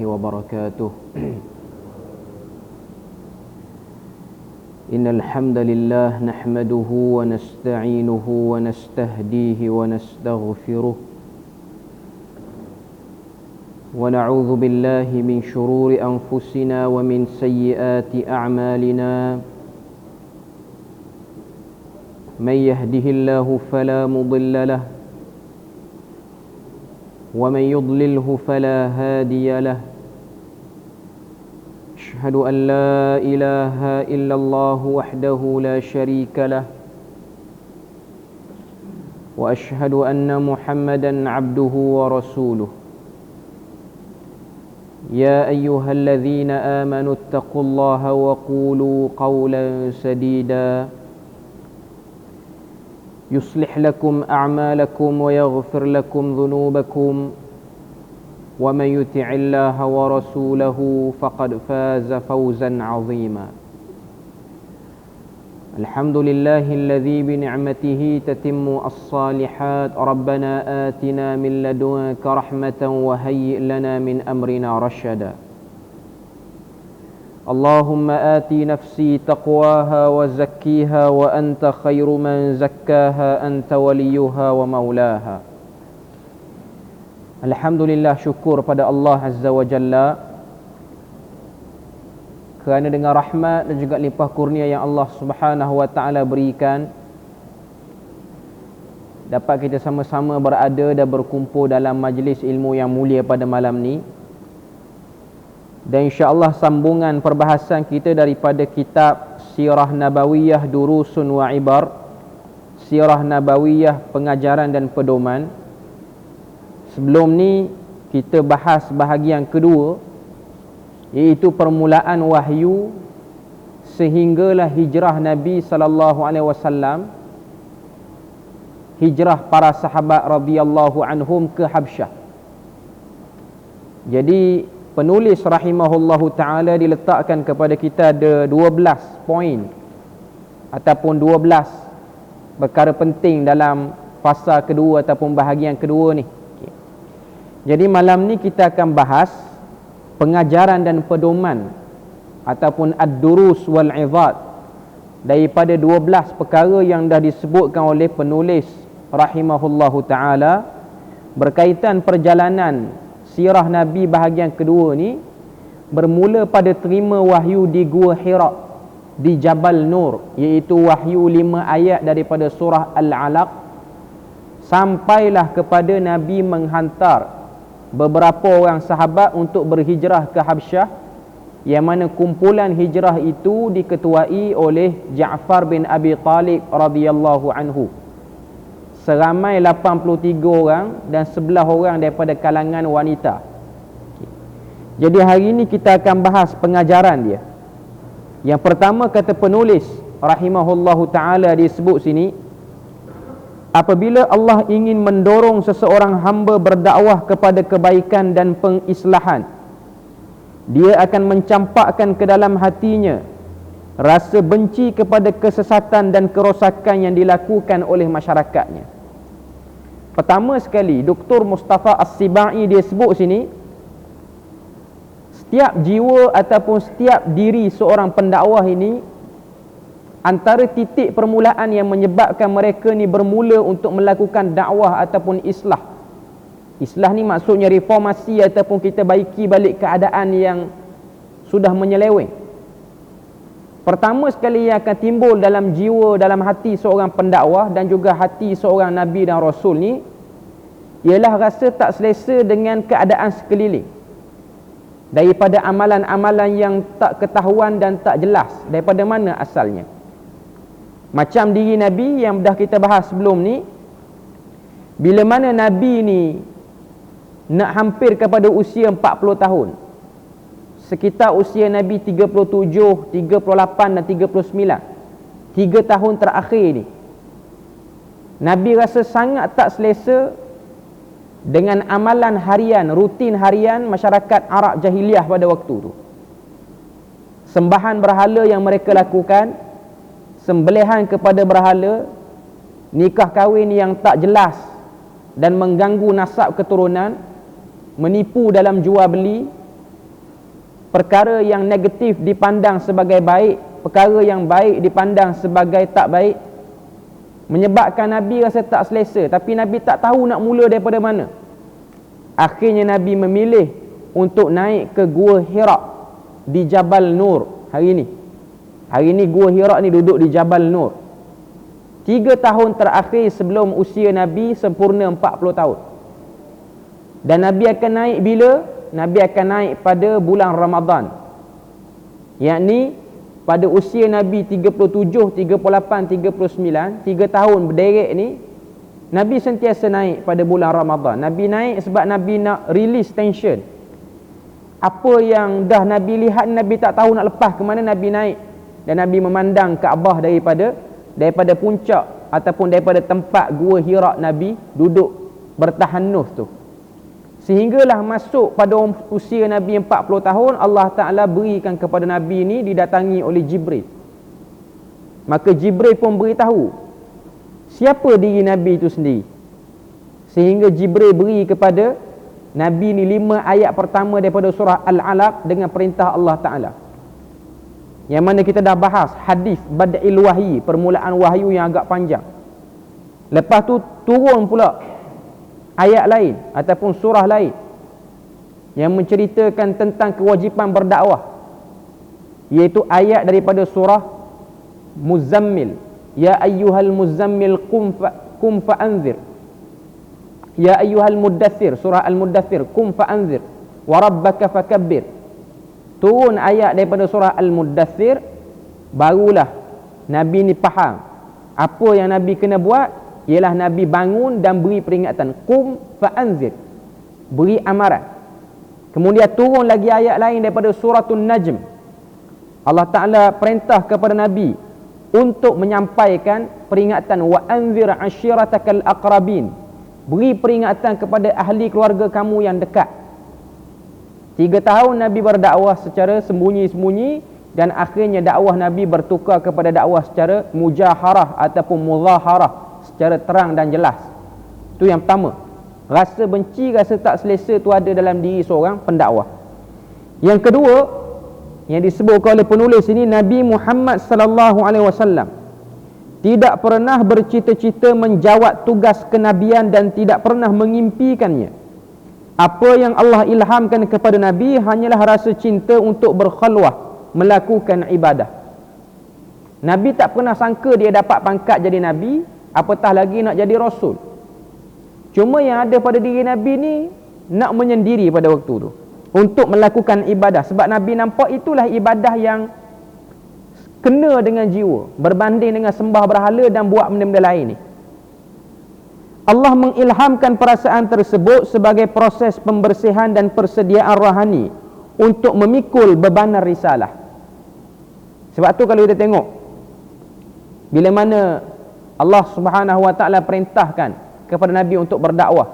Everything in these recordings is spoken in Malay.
وبركاته إن الحمد لله نحمده ونستعينه ونستهديه ونستغفره ونعوذ بالله من شرور أنفسنا ومن سيئات أعمالنا من يهده الله فلا مضل له ومن يضلله فلا هادي له أشهد أن لا إله إلا الله وحده لا شريك له وأشهد أن محمدا عبده ورسوله يا أيها الذين آمنوا اتقوا الله وقولوا قولا سديدا يصلح لكم أعمالكم ويغفر لكم ذنوبكم ومن يطع الله ورسوله فقد فاز فوزا عظيما الحمد لله الذي بنعمته تتم الصالحات ربنا آتنا من لدنك رحمة وهيئ لنا من أمرنا رشدا اللهم آت نفسي تقواها وزكيها وأنت خير من زكاها أنت وليها ومولاها. Alhamdulillah, syukur pada Allah Azza wa Jalla kerana dengan rahmat dan juga limpah kurnia yang Allah Subhanahu wa Ta'ala berikan, dapat kita sama-sama berada dan berkumpul dalam majlis ilmu yang mulia pada malam ni. Dan insya-Allah sambungan perbahasan kita daripada kitab Sirah Nabawiyah Durusun wa Ibar, Sirah Nabawiyah Pengajaran dan Pedoman. Sebelum ni kita bahas bahagian kedua, iaitu permulaan wahyu sehinggalah hijrah Nabi sallallahu alaihi wasallam, hijrah para sahabat radhiyallahu anhum ke Habsyah. Jadi penulis rahimahullahu ta'ala diletakkan kepada kita ada 12 poin ataupun 12 perkara penting dalam fasa kedua ataupun bahagian kedua ni. Jadi malam ni kita akan bahas pengajaran dan pedoman ataupun ad-durus wal izat daripada 12 perkara yang dah disebutkan oleh penulis rahimahullahu ta'ala berkaitan perjalanan sirah Nabi bahagian kedua ni, bermula pada terima wahyu di Gua Hira di Jabal Nur, iaitu wahyu 5 ayat daripada surah Al-Alaq, sampailah kepada Nabi menghantar beberapa orang sahabat untuk berhijrah ke Habsyah, yang mana kumpulan hijrah itu diketuai oleh Ja'far bin Abi Talib radhiyallahu anhu, seramai 83 orang dan 11 orang daripada kalangan wanita. Jadi hari ini kita akan bahas pengajaran dia. Yang pertama, kata penulis rahimahullahu ta'ala, disebut sini, apabila Allah ingin mendorong seseorang hamba berdakwah kepada kebaikan dan pengislahan, dia akan mencampakkan ke dalam hatinya rasa benci kepada kesesatan dan kerosakan yang dilakukan oleh masyarakatnya. Pertama sekali, Dr. Mustafa As-Sibai dia sebut sini, setiap jiwa ataupun setiap diri seorang pendakwah ini, antara titik permulaan yang menyebabkan mereka ni bermula untuk melakukan dakwah ataupun islah. Islah ni maksudnya reformasi ataupun kita baiki balik keadaan yang sudah menyeleweng. Pertama sekali yang akan timbul dalam jiwa, dalam hati seorang pendakwah dan juga hati seorang Nabi dan Rasul ni, ialah rasa tak selesa dengan keadaan sekeliling, daripada amalan-amalan yang tak ketahuan dan tak jelas daripada mana asalnya. Macam diri Nabi yang dah kita bahas sebelum ni, bila mana Nabi ni nak hampir kepada usia 40 tahun, sekitar usia Nabi 37, 38 dan 39, 3 tahun terakhir ni, Nabi rasa sangat tak selesa dengan amalan harian, rutin harian masyarakat Arab jahiliah pada waktu tu. Sembahan berhala yang mereka lakukan, sembelihan kepada berhala, nikah kahwin yang tak jelas dan mengganggu nasab keturunan, menipu dalam jual beli, perkara yang negatif dipandang sebagai baik, perkara yang baik dipandang sebagai tak baik, menyebabkan Nabi rasa tak selesa, tapi Nabi tak tahu nak mula daripada mana. Akhirnya Nabi memilih untuk naik ke Gua Hira di Jabal Nur hari ini. Hari ini Gua Hira ni duduk di Jabal Nur. 3 tahun terakhir sebelum usia Nabi sempurna 40 tahun. Dan Nabi akan naik bila? Nabi akan naik pada bulan Ramadan, yakni pada usia Nabi 37, 38, 39, 3 tahun berderet ni, Nabi sentiasa naik pada bulan Ramadan. Nabi naik sebab Nabi nak release tension. Apa yang dah Nabi lihat, Nabi tak tahu nak lepas ke mana, Nabi naik. Dan Nabi memandang Kaabah daripada puncak ataupun daripada tempat Gua Hira Nabi duduk bertahannuh tu. Sehinggalah masuk pada usia Nabi 40 tahun, Allah Ta'ala berikan kepada Nabi ni didatangi oleh Jibril. Maka Jibril pun beritahu siapa diri Nabi itu sendiri. Sehingga Jibril beri kepada Nabi ni 5 ayat pertama daripada surah Al-Alaq dengan perintah Allah Ta'ala. Yang mana kita dah bahas hadis Bad'il Wahyi, permulaan wahyu yang agak panjang. Lepas tu turun pula ayat lain ataupun surah lain yang menceritakan tentang kewajipan berdakwah, iaitu ayat daripada surah Muzammil. Ya ayyuhal muzammil qum fa'anzir. Ya ayyuhal muddathir, surah Al-Muddathir, qum fa'anzir wa rabbaka fakabbir. Turun ayat daripada surah Al-Muddathir, barulah Nabi ni faham apa yang Nabi kena buat. Ialah Nabi bangun dan beri peringatan, qum fa'anzir, beri amaran. Kemudian turun lagi ayat lain daripada suratul Najm. Allah Ta'ala perintah kepada Nabi untuk menyampaikan peringatan, wa anzir ashiratakal aqrabin, beri peringatan kepada ahli keluarga kamu yang dekat. 3 tahun Nabi berdakwah secara sembunyi-sembunyi, dan akhirnya dakwah Nabi bertukar kepada dakwah secara mujaharah ataupun muzaharah, secara terang dan jelas. Itu yang pertama. Rasa benci, rasa tak selesa tu ada dalam diri seorang pendakwah. Yang kedua, yang disebutkan oleh penulis ini, Nabi Muhammad sallallahu alaihi wasallam tidak pernah bercita-cita menjawab tugas kenabian dan tidak pernah mengimpikannya. Apa yang Allah ilhamkan kepada Nabi hanyalah rasa cinta untuk berkhalwah, melakukan ibadah. Nabi tak pernah sangka dia dapat pangkat jadi Nabi, apatah lagi nak jadi Rasul. Cuma yang ada pada diri Nabi ni nak menyendiri pada waktu tu untuk melakukan ibadah. Sebab Nabi nampak itulah ibadah yang kena dengan jiwa, berbanding dengan sembah berhala dan buat benda-benda lain ni. Allah mengilhamkan perasaan tersebut sebagai proses pembersihan dan persediaan rohani untuk memikul bebanan risalah. Sebab tu kalau kita tengok bila mana Allah Subhanahu wa taala perintahkan kepada Nabi untuk berdakwah,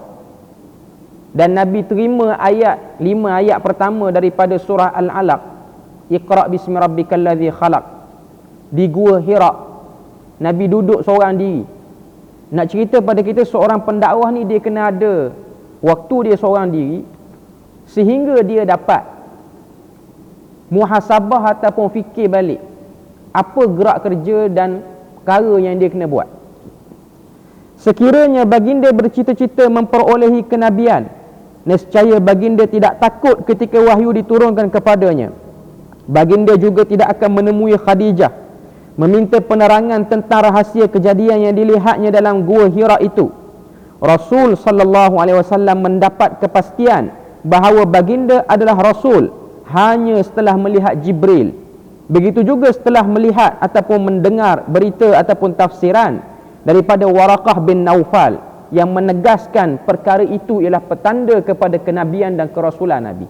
dan Nabi terima 5 ayat pertama daripada surah Al-Alaq, Iqra bismi rabbikal ladzi khalaq, di Gua Hira. Nabi duduk seorang diri. Nak cerita pada kita, seorang pendakwah ni dia kena ada waktu dia seorang diri, sehingga dia dapat muhasabah ataupun fikir balik apa gerak kerja dan perkara yang dia kena buat. Sekiranya baginda bercita-cita memperolehi kenabian, nescaya baginda tidak takut ketika wahyu diturunkan kepadanya. Baginda juga tidak akan menemui Khadijah meminta penerangan tentang rahsia kejadian yang dilihatnya dalam Gua Hira itu. Rasul sallallahu alaihi wasallam mendapat kepastian bahawa baginda adalah rasul hanya setelah melihat Jibril. Begitu juga setelah melihat ataupun mendengar berita ataupun tafsiran daripada Waraqah bin Naufal yang menegaskan perkara itu ialah petanda kepada kenabian dan kerasulan Nabi.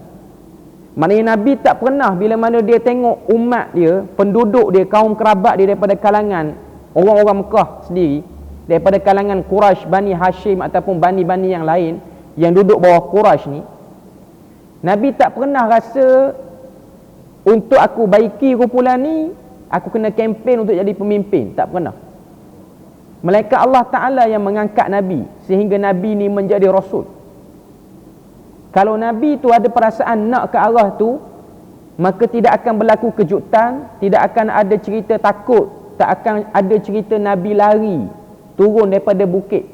Maknanya Nabi tak pernah bila mana dia tengok umat dia, penduduk dia, kaum kerabat dia daripada kalangan orang-orang Mekah sendiri, daripada kalangan Quraisy, Bani Hashim ataupun bani-bani yang lain yang duduk bawah Quraisy ni, Nabi tak pernah rasa untuk aku baiki kumpulan ni, aku kena kempen untuk jadi pemimpin. Tak pernah. Malaikat Allah Ta'ala yang mengangkat Nabi sehingga Nabi ni menjadi Rasul. Kalau Nabi tu ada perasaan nak ke arah tu, maka tidak akan berlaku kejutan, tidak akan ada cerita takut, tak akan ada cerita Nabi lari turun daripada bukit.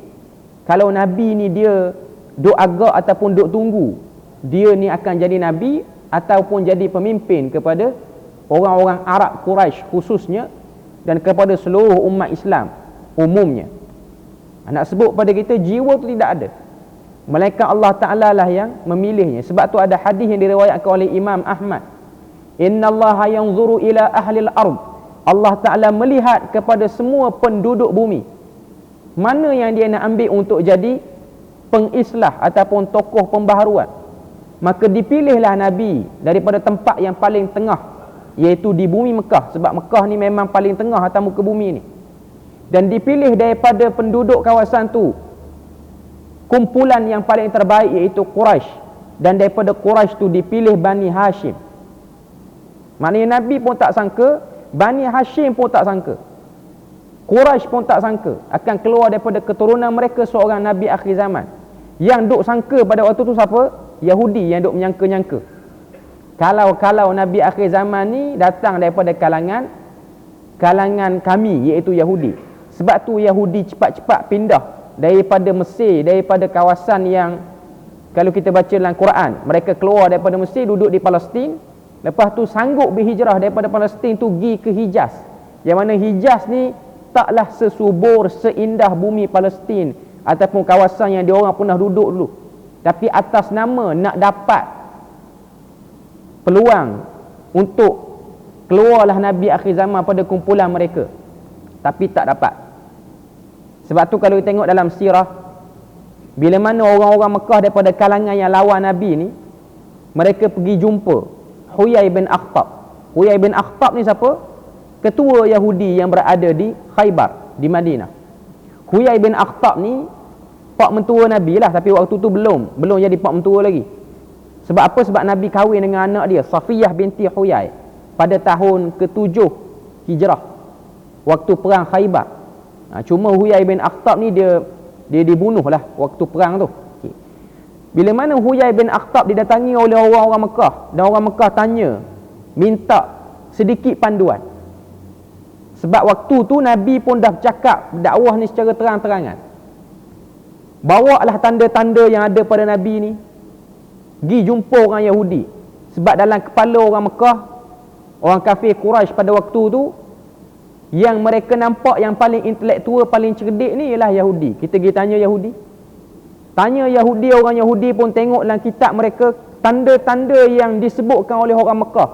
Kalau Nabi ni dia duk agak ataupun duk tunggu, dia ni akan jadi Nabi ataupun jadi pemimpin kepada orang-orang Arab Quraisy khususnya, dan kepada seluruh umat Islam umumnya. Nak sebut pada kita, jiwa tu tidak ada, melainkan Allah Ta'ala lah yang memilihnya. Sebab tu ada hadis yang diriwayatkan oleh Imam Ahmad, innallaha yanzuru ila ahlil ard, Allah Ta'ala melihat kepada semua penduduk bumi, mana yang dia nak ambil untuk jadi pengislah ataupun tokoh pembaharuan. Maka dipilihlah Nabi daripada tempat yang paling tengah, iaitu di bumi Mekah, sebab Mekah ni memang paling tengah atas muka bumi ni. Dan dipilih daripada penduduk kawasan tu kumpulan yang paling terbaik, iaitu Quraisy. Dan daripada Quraisy tu dipilih Bani Hashim. Maknanya Nabi pun tak sangka, Bani Hashim pun tak sangka, Quraisy pun tak sangka akan keluar daripada keturunan mereka seorang Nabi akhir zaman. Yang duk sangka pada waktu tu siapa? Yahudi yang duk menyangka-nyangka. Kalau Nabi akhir zaman ni datang daripada kalangan kami, iaitu Yahudi. Sebab tu Yahudi cepat-cepat pindah daripada Mesir, daripada kawasan yang kalau kita baca dalam Quran, mereka keluar daripada Mesir, duduk di Palestin. Lepas tu sanggup berhijrah daripada Palestin tu pergi ke Hijaz. Yang mana Hijaz ni taklah sesubur, seindah bumi Palestin ataupun kawasan yang diorang pernah duduk dulu. Tapi atas nama nak dapat peluang untuk keluarlah Nabi akhir zaman pada kumpulan mereka, tapi tak dapat. Sebab tu kalau kita tengok dalam sirah, bila mana orang-orang Mekah daripada kalangan yang lawan Nabi ni, mereka pergi jumpa Huyai bin Akhtab. Huyai bin Akhtab ni siapa? Ketua Yahudi yang berada di Khaybar, di Madinah. Huyai bin Akhtab ni pak mentua Nabi lah, tapi waktu tu belum jadi pak mentua lagi. Sebab apa? Sebab Nabi kahwin dengan anak dia, Safiyah binti Huyai, pada tahun ke-7 Hijrah, waktu perang Khaybar. Cuma Huyai bin Akhtab ni dia dibunuh lah waktu perang tu. Bila mana Huyai bin Akhtab didatangi oleh orang-orang Mekah, dan orang Mekah tanya, minta sedikit panduan. Sebab waktu tu Nabi pun dah cakap dakwah ni secara terang-terangan. Bawalah tanda-tanda yang ada pada Nabi ni, pergi jumpa orang Yahudi. Sebab dalam kepala orang Mekah, orang kafir Quraisy pada waktu tu, yang mereka nampak yang paling intelektual, paling cerdik ni ialah Yahudi. Kita pergi tanya Yahudi. Tanya Yahudi, orang Yahudi pun tengok dalam kitab mereka tanda-tanda yang disebutkan oleh orang Mekah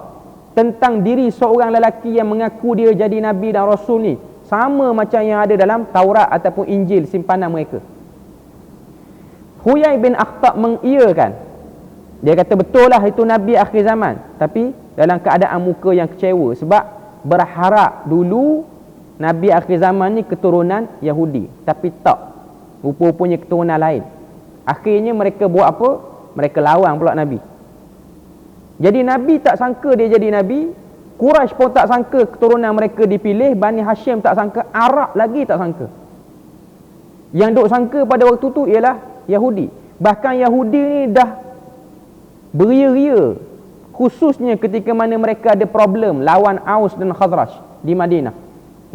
tentang diri seorang lelaki yang mengaku dia jadi Nabi dan Rasul ni, sama macam yang ada dalam Taurat ataupun Injil simpanan mereka. Huyai bin Akhtab mengiyakan. Dia kata betul lah itu Nabi akhir zaman, tapi dalam keadaan muka yang kecewa, sebab berharap dulu Nabi akhir zaman ni keturunan Yahudi, tapi tak, rupa-rupanya keturunan lain. Akhirnya mereka buat apa? Mereka lawan pula Nabi. Jadi Nabi tak sangka dia jadi Nabi, Quraisy pun tak sangka keturunan mereka dipilih, Bani Hashim tak sangka, Arab lagi tak sangka. Yang duk sangka pada waktu tu ialah Yahudi. Bahkan Yahudi ni dah beria-ria, khususnya ketika mana mereka ada problem lawan Aus dan Khazraj di Madinah.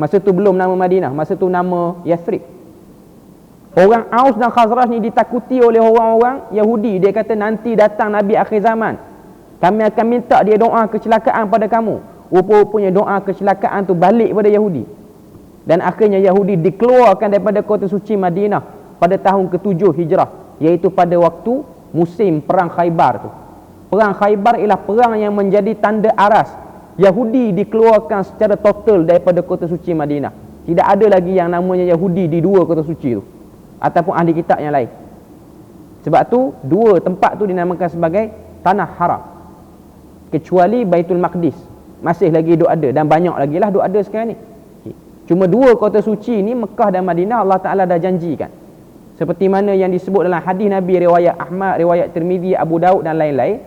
Masa tu belum nama Madinah, masa tu nama Yathrib. Orang Aus dan Khazraj ni ditakuti oleh orang-orang Yahudi. Dia kata nanti datang Nabi akhir zaman, kami akan minta dia doa kecelakaan pada kamu. Rupa-rupanya doa kecelakaan tu balik pada Yahudi. Dan akhirnya Yahudi dikeluarkan daripada kota suci Madinah pada tahun ke-7 Hijrah, iaitu pada waktu musim perang Khaybar tu. Perang Khaybar ialah perang yang menjadi tanda aras Yahudi dikeluarkan secara total daripada kota suci Madinah. Tidak ada lagi yang namanya Yahudi di dua kota suci tu, ataupun ahli kitab yang lain. Sebab tu dua tempat tu dinamakan sebagai tanah haram, kecuali Baitul Maqdis masih lagi duk ada, dan banyak lagi lah duk ada sekarang ni. Cuma dua kota suci ni, Mekah dan Madinah, Allah Ta'ala dah janjikan. Seperti mana yang disebut dalam hadis Nabi riwayat Ahmad, riwayat Tirmizi, Abu Daud dan lain-lain.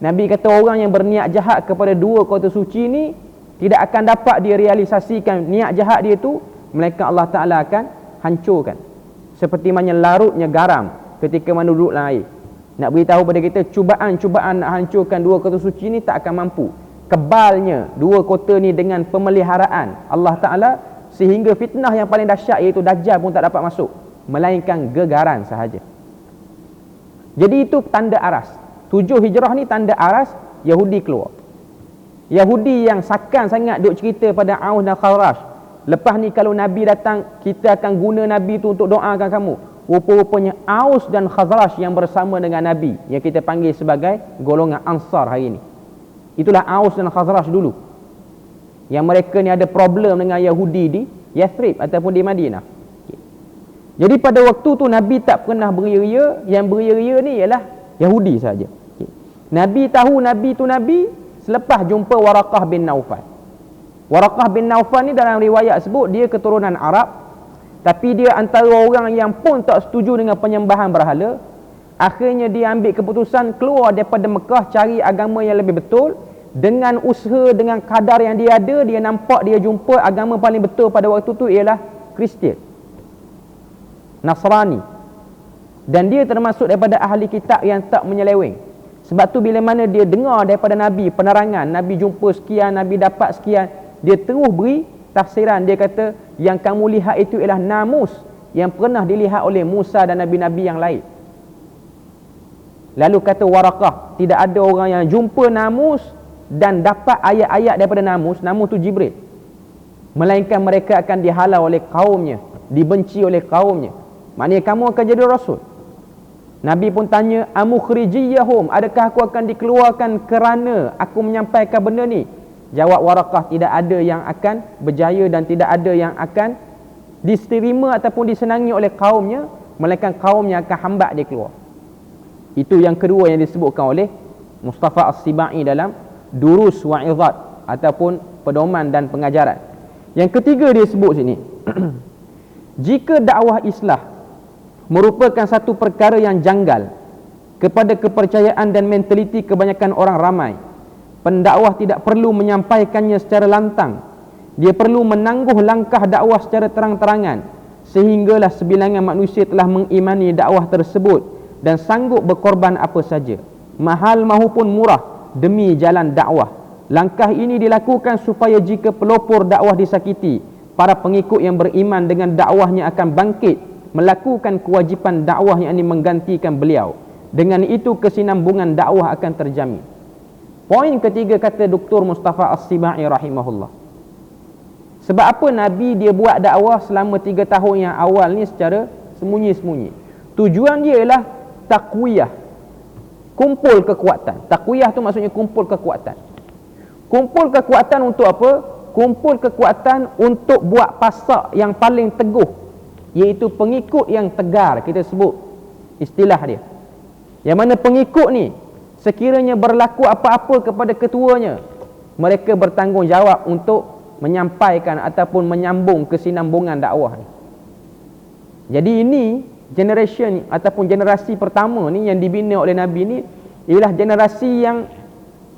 Nabi kata orang yang berniat jahat kepada dua kota suci ni tidak akan dapat dia realisasikan niat jahat dia tu, melainkan Allah Ta'ala akan hancurkan. Seperti mana larutnya garam ketika mana duduk dalam air. Nak beritahu pada kita cubaan-cubaan nak hancurkan dua kota suci ni tak akan mampu. Kebalnya dua kota ni dengan pemeliharaan Allah Ta'ala, sehingga fitnah yang paling dahsyat iaitu Dajjal pun tak dapat masuk, melainkan gegaran sahaja. Jadi itu tanda aras. 7 hijrah ni tanda aras Yahudi keluar. Yahudi yang sakan sangat duk cerita pada Aus dan Khazraj, lepas ni kalau Nabi datang, kita akan guna Nabi tu untuk doakan kamu. Rupa-rupanya Aus dan Khazraj yang bersama dengan Nabi, yang kita panggil sebagai golongan Ansar hari ini. Itulah Aus dan Khazraj dulu, yang mereka ni ada problem dengan Yahudi di Yathrib ataupun di Madinah. Jadi pada waktu tu Nabi tak pernah beria-ria. Yang beria-ria ni ialah Yahudi saja. Nabi tahu Nabi tu Nabi selepas jumpa Waraqah bin Naufal. Waraqah bin Naufal ni dalam riwayat sebut dia keturunan Arab, tapi dia antara orang yang pun tak setuju dengan penyembahan berhala. Akhirnya dia ambil keputusan keluar daripada Mekah, cari agama yang lebih betul. Dengan usaha, dengan kadar yang dia ada, dia nampak dia jumpa agama paling betul pada waktu tu ialah Kristian, Nasrani. Dan dia termasuk daripada ahli kitab yang tak menyeleweng. Sebab tu bila mana dia dengar daripada Nabi penerangan, Nabi jumpa sekian, Nabi dapat sekian, dia terus beri tafsiran. Dia kata yang kamu lihat itu ialah namus yang pernah dilihat oleh Musa dan Nabi-Nabi yang lain. Lalu kata Waraqah, tidak ada orang yang jumpa namus dan dapat ayat-ayat daripada namus. Namus tu Jibril. Melainkan mereka akan dihalau oleh kaumnya, dibenci oleh kaumnya. Maknanya kamu akan jadi rasul. Nabi pun tanya, amukhrijiyahum, adakah aku akan dikeluarkan kerana aku menyampaikan benda ni? Jawab Waraqah, tidak ada yang akan berjaya dan tidak ada yang akan diterima ataupun disenangi oleh kaumnya, melainkan kaumnya akan hambat dia keluar. Itu yang kedua yang disebutkan oleh Mustafa As-Sibai dalam Durus Wa'izat ataupun pedoman dan pengajaran. Yang ketiga dia sebut sini, jika dakwah islah merupakan satu perkara yang janggal kepada kepercayaan dan mentaliti kebanyakan orang ramai, pendakwah tidak perlu menyampaikannya secara lantang. Dia perlu menangguh langkah dakwah secara terang-terangan, sehinggalah sebilangan manusia telah mengimani dakwah tersebut dan sanggup berkorban apa saja, mahal maupun murah, demi jalan dakwah. Langkah ini dilakukan supaya jika pelopor dakwah disakiti, para pengikut yang beriman dengan dakwahnya akan bangkit melakukan kewajipan dakwah yang ini menggantikan beliau. Dengan itu kesinambungan dakwah akan terjamin. Poin ketiga kata Dr. Mustafa As-Sibai rahimahullah, sebab apa Nabi dia buat dakwah selama 3 tahun yang awal ni secara sembunyi-sembunyi? Tujuan dia ialah takwiyah, kumpul kekuatan. Takwiyah tu maksudnya kumpul kekuatan. Kumpul kekuatan untuk apa? Kumpul kekuatan untuk buat pasak yang paling teguh, iaitu pengikut yang tegar. Kita sebut istilah dia, yang mana pengikut ni sekiranya berlaku apa-apa kepada ketuanya, mereka bertanggungjawab untuk menyampaikan ataupun menyambung kesinambungan dakwah ni. Jadi ini generation ataupun generasi pertama ni yang dibina oleh Nabi ni ialah generasi yang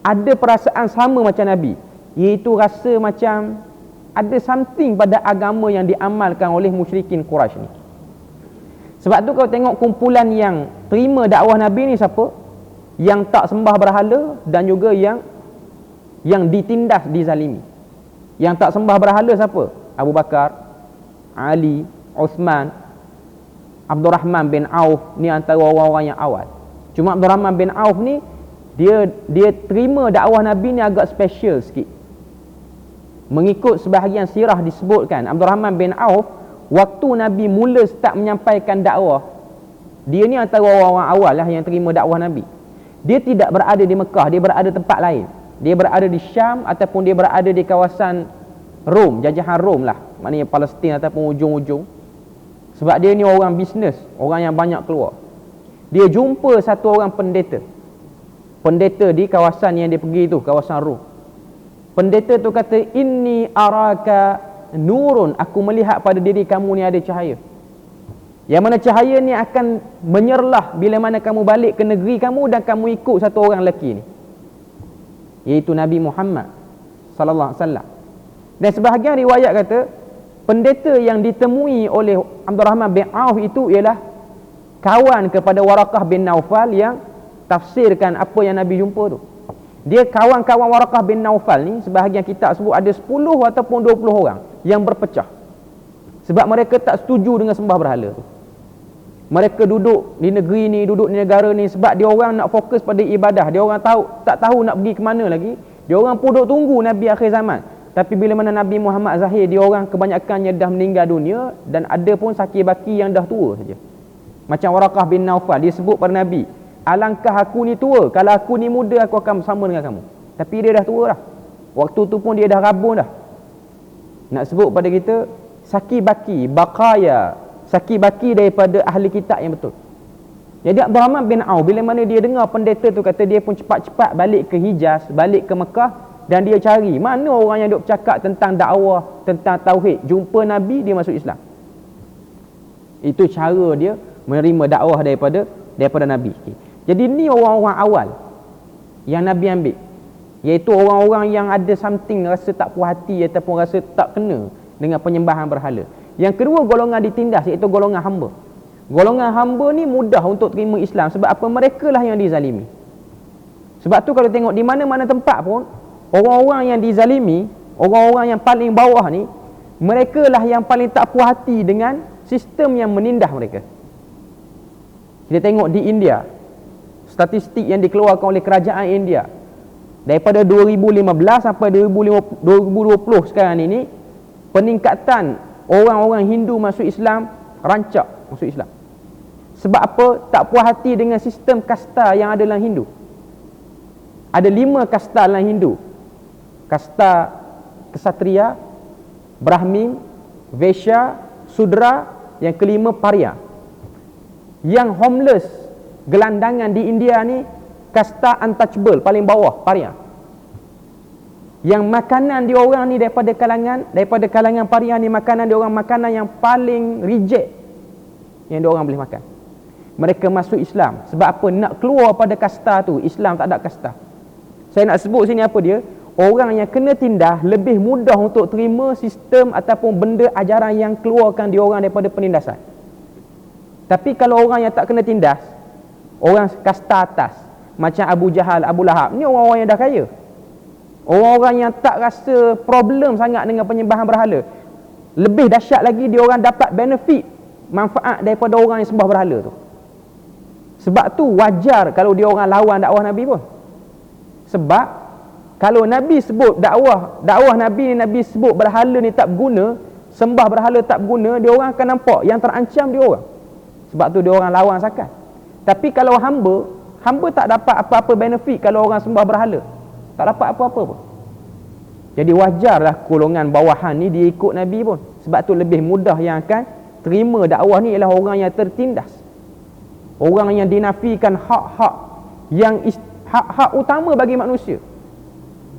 ada perasaan sama macam Nabi, iaitu rasa macam ada something pada agama yang diamalkan oleh musyrikin Quraisy ni. Sebab tu kau tengok kumpulan yang terima dakwah Nabi ni siapa? Yang tak sembah berhala dan juga yang ditindas, dizalimi. Yang tak sembah berhala siapa? Abu Bakar, Ali, Uthman, Abdurrahman bin Auf, ni antara orang-orang yang awal. Cuma Abdurrahman bin Auf ni dia terima dakwah Nabi ni agak special sikit. Mengikut sebahagian sirah disebutkan, Abdurrahman bin Auf waktu Nabi mula start menyampaikan dakwah, dia ni antara orang-orang awal lah yang terima dakwah Nabi. Dia tidak berada di Mekah, dia berada tempat lain. Dia berada di Syam ataupun dia berada di kawasan Rom, jajahan Rom lah, maknanya Palestin ataupun ujung-ujung. Sebab dia ni orang bisnes, orang yang banyak keluar. Dia jumpa satu orang pendeta di kawasan yang dia pergi tu, kawasan Rom. Pendeta tu kata, inni araka nurun, aku melihat pada diri kamu ni ada cahaya, yang mana cahaya ni akan menyerlah bila mana kamu balik ke negeri kamu dan kamu ikut satu orang lelaki ni, iaitu Nabi Muhammad sallallahu alaihi wasallam. Dan sebahagian riwayat kata pendeta yang ditemui oleh Abdurrahman bin Auf itu ialah kawan kepada Waraqah bin Naufal yang tafsirkan apa yang Nabi jumpa tu. Dia kawan-kawan Waraqah bin Naufal ni, sebahagian kitab sebut ada 10 ataupun 20 orang yang berpecah. Sebab mereka tak setuju dengan sembah berhala tu. Mereka duduk di negeri ni, duduk di negara ni sebab dia orang nak fokus pada ibadah. Dia orang tak tahu nak pergi ke mana lagi. Dia orang pun duduk tunggu Nabi akhir zaman. Tapi bila mana Nabi Muhammad zahir, dia orang kebanyakannya dah meninggal dunia dan ada pun sakit baki yang dah tua saja. Macam Waraqah bin Naufal, dia sebut pada Nabi, alangkah aku ni tua, kalau aku ni muda aku akan bersama dengan kamu. Tapi dia dah tua dah. Waktu tu pun dia dah rabun dah. Nak sebut pada kita sakit baki, baqaya, sakit baki daripada ahli kitab yang betul. Jadi Abdurrahman bin Auf, bila mana dia dengar pendeta tu kata, dia pun cepat-cepat balik ke Hijaz, balik ke Mekah, dan dia cari mana orang yang duk bercakap tentang dakwah, tentang tauhid. Jumpa Nabi, dia masuk Islam. Itu cara dia menerima dakwah daripada Nabi. Jadi ni orang-orang awal yang Nabi ambil, iaitu orang-orang yang ada something, rasa tak puas hati ataupun rasa tak kena dengan penyembahan berhala. Yang kedua, golongan ditindas, iaitu golongan hamba. Golongan hamba ni mudah untuk terima Islam. Sebab apa? Mereka lah yang dizalimi. Sebab tu kalau tengok di mana-mana tempat pun, orang-orang yang dizalimi, orang-orang yang paling bawah ni, mereka lah yang paling tak puas hati dengan sistem yang menindas mereka. Kita tengok di India, statistik yang dikeluarkan oleh kerajaan India, daripada 2015 sampai 2020 sekarang ini, peningkatan orang-orang Hindu masuk Islam rancak masuk Islam. Sebab apa? Tak puas hati dengan sistem kasta yang ada dalam Hindu. Ada 5 kasta dalam Hindu. Kasta Ksatria, Brahmin, Vaishya, Sudra, yang kelima Parya. Yang homeless, gelandangan di India ni, kasta untouchable, paling bawah, Parya. Yang makanan dia orang ni daripada kalangan Parya ni, makanan dia orang makanan yang paling reject yang dia orang boleh makan. Mereka masuk Islam. Sebab apa? Nak keluar pada kasta tu. Islam tak ada kasta. Saya nak sebut sini apa dia? Orang yang kena tindas lebih mudah untuk terima sistem ataupun benda ajaran yang keluarkan dia orang daripada penindasan. Tapi kalau orang yang tak kena tindas, orang kasta atas, macam Abu Jahal, Abu Lahab, ni orang-orang yang dah kaya. Orang-orang yang tak rasa problem sangat dengan penyembahan berhala. Lebih dahsyat lagi, dia orang dapat benefit, manfaat daripada orang yang sembah berhala tu. Sebab tu wajar kalau dia orang lawan dakwah Nabi pun. Sebab kalau Nabi sebut dakwah Nabi ni, Nabi sebut berhala ni tak berguna, sembah berhala tak berguna, dia orang akan nampak yang terancam dia orang. Sebab tu dia orang lawan sakat. Tapi kalau hamba tak dapat apa-apa benefit kalau orang sembah berhala. Tak dapat apa-apa pun. Jadi wajarlah golongan bawahan ni dia ikut Nabi pun. Sebab tu lebih mudah yang akan terima dakwah ni ialah orang yang tertindas. Orang yang dinafikan hak-hak yang hak-hak utama bagi manusia.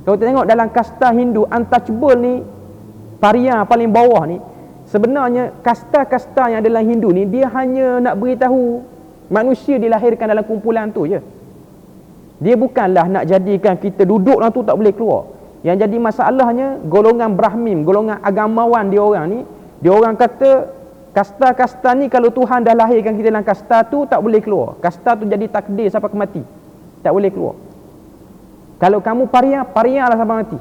Kalau kita tengok dalam kasta Hindu, untouchable ni, Parya paling bawah ni, sebenarnya kasta-kasta yang dalam Hindu ni, dia hanya nak beritahu manusia dilahirkan dalam kumpulan tu je. Dia bukanlah nak jadikan kita duduk dalam tu tak boleh keluar. Yang jadi masalahnya golongan Brahmin, golongan agamawan dia orang ni, dia orang kata kasta-kasta ni kalau Tuhan dah lahirkan kita dalam kasta tu tak boleh keluar. Kasta tu jadi takdir sampai ke mati. Tak boleh keluar. Kalau kamu Parya lah sampai mati.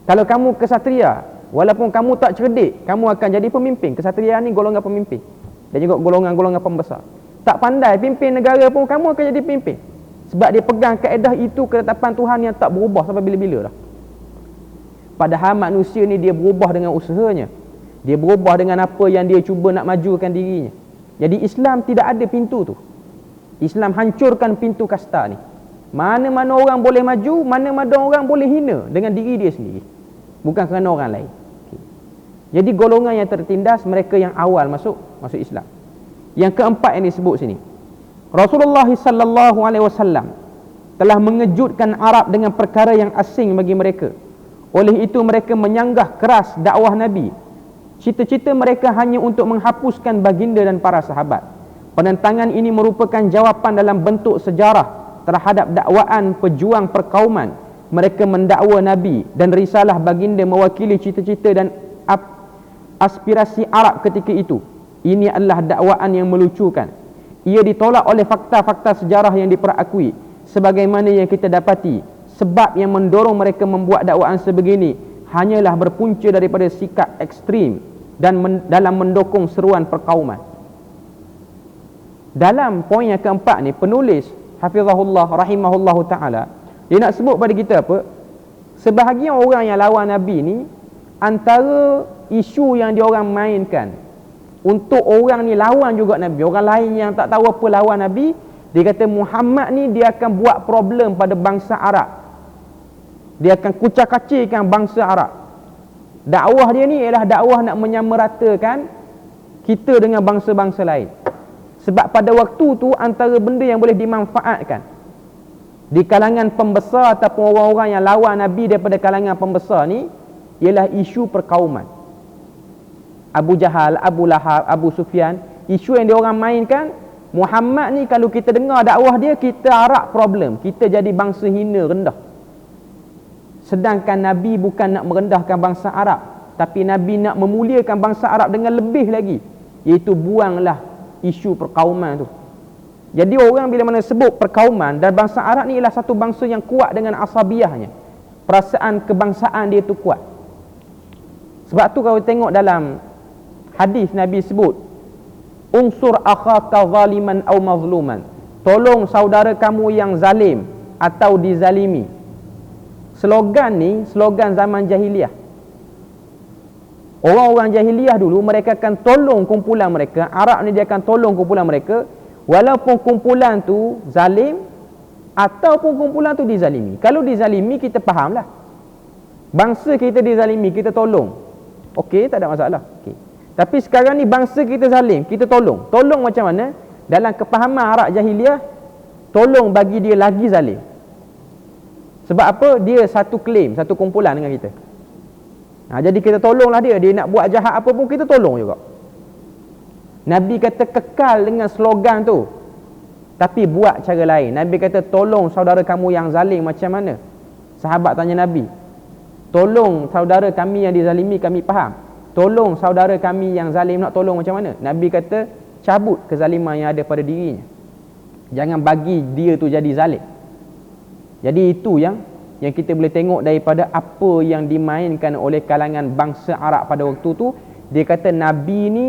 Kalau kamu Ksatria, walaupun kamu tak cerdik, kamu akan jadi pemimpin. Ksatria ni golongan pemimpin. Dan juga golongan-golongan pembesar. Tak pandai pimpin negara pun kamu akan jadi pemimpin. Sebab dia pegang kaedah itu, ketetapan Tuhan yang tak berubah sampai bila-bila dah. Padahal manusia ni dia berubah dengan usahanya. Dia berubah dengan apa yang dia cuba nak majukan dirinya. Jadi Islam tidak ada pintu tu. Islam hancurkan pintu kasta ni. Mana-mana orang boleh maju, mana-mana orang boleh hina dengan diri dia sendiri. Bukan kerana orang lain. Jadi golongan yang tertindas, mereka yang awal masuk Islam. Yang keempat yang disebut sini, Rasulullah sallallahu alaihi wasallam telah mengejutkan Arab dengan perkara yang asing bagi mereka. Oleh itu mereka menyanggah keras dakwah Nabi. Cita-cita mereka hanya untuk menghapuskan baginda dan para sahabat. Penentangan ini merupakan jawapan dalam bentuk sejarah terhadap dakwaan pejuang perkauman. Mereka mendakwa Nabi dan risalah baginda mewakili cita-cita dan aspirasi Arab ketika itu. Ini adalah dakwaan yang melucukan. Ia ditolak oleh fakta-fakta sejarah yang diperakui, sebagaimana yang kita dapati. Sebab yang mendorong mereka membuat dakwaan sebegini hanyalah berpunca daripada sikap ekstrim dan dalam mendukung seruan perkauman. Dalam poin yang keempat ni, penulis hafizahullah rahimahullahu ta'ala, dia nak sebut pada kita apa? Sebahagian orang yang lawan Nabi ni, antara isu yang dia orang mainkan untuk orang ni lawan juga Nabi, orang lain yang tak tahu apa lawan Nabi, dia kata Muhammad ni dia akan buat problem pada bangsa Arab. Dia akan kucak-kacirkan bangsa Arab. Dakwah dia ni ialah dakwah nak menyamaratakan kita dengan bangsa-bangsa lain. Sebab pada waktu tu antara benda yang boleh dimanfaatkan di kalangan pembesar ataupun orang-orang yang lawan Nabi daripada kalangan pembesar ni ialah isu perkauman. Abu Jahal, Abu Lahab, Abu Sufyan, isu yang dia orang mainkan, Muhammad ni kalau kita dengar dakwah dia, kita arak problem, kita jadi bangsa hina, rendah. Sedangkan Nabi bukan nak merendahkan bangsa Arab, tapi Nabi nak memuliakan bangsa Arab dengan lebih lagi, iaitu buanglah isu perkauman tu. Jadi orang bila mana sebut perkauman, dan bangsa Arab ni ialah satu bangsa yang kuat dengan asabiahnya, perasaan kebangsaan dia tu kuat. Sebab tu kalau tengok dalam hadis Nabi sebut, unsur akhaka zaliman au mazluman, tolong saudara kamu yang zalim atau dizalimi. Slogan ni slogan zaman jahiliah. Orang-orang jahiliah dulu mereka akan tolong kumpulan mereka. Arab ni dia akan tolong kumpulan mereka walaupun kumpulan tu zalim ataupun kumpulan tu dizalimi. Kalau dizalimi kita fahamlah, bangsa kita dizalimi, kita tolong, okey, tak ada masalah, okey. Tapi sekarang ni bangsa kita zalim, kita tolong. Tolong macam mana? Dalam kepahaman Arab jahiliah, tolong bagi dia lagi zalim. Sebab apa? Dia satu klaim, satu kumpulan dengan kita. Jadi kita tolonglah dia. Dia nak buat jahat apa pun kita tolong juga. Nabi kata kekal dengan slogan tu, tapi buat cara lain. Nabi kata tolong saudara kamu yang zalim macam mana? Sahabat tanya Nabi, tolong saudara kami yang dizalimi, kami faham. Tolong saudara kami yang zalim, nak tolong macam mana? Nabi kata cabut kezaliman yang ada pada dirinya. Jangan bagi dia tu jadi zalim. Jadi itu yang kita boleh tengok daripada apa yang dimainkan oleh kalangan bangsa Arab pada waktu tu. Dia kata Nabi ni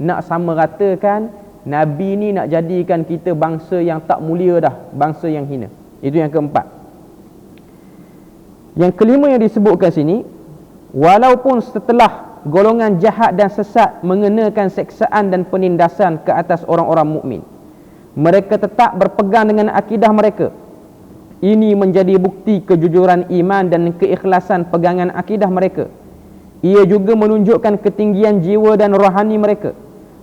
nak samaratakan, Nabi ni nak jadikan kita bangsa yang tak mulia dah, bangsa yang hina. Itu yang keempat. Yang kelima yang disebutkan sini, walaupun setelah golongan jahat dan sesat mengenakan seksaan dan penindasan ke atas orang-orang mukmin, mereka tetap berpegang dengan akidah mereka. Ini menjadi bukti kejujuran iman dan keikhlasan pegangan akidah mereka. Ia juga menunjukkan ketinggian jiwa dan rohani mereka.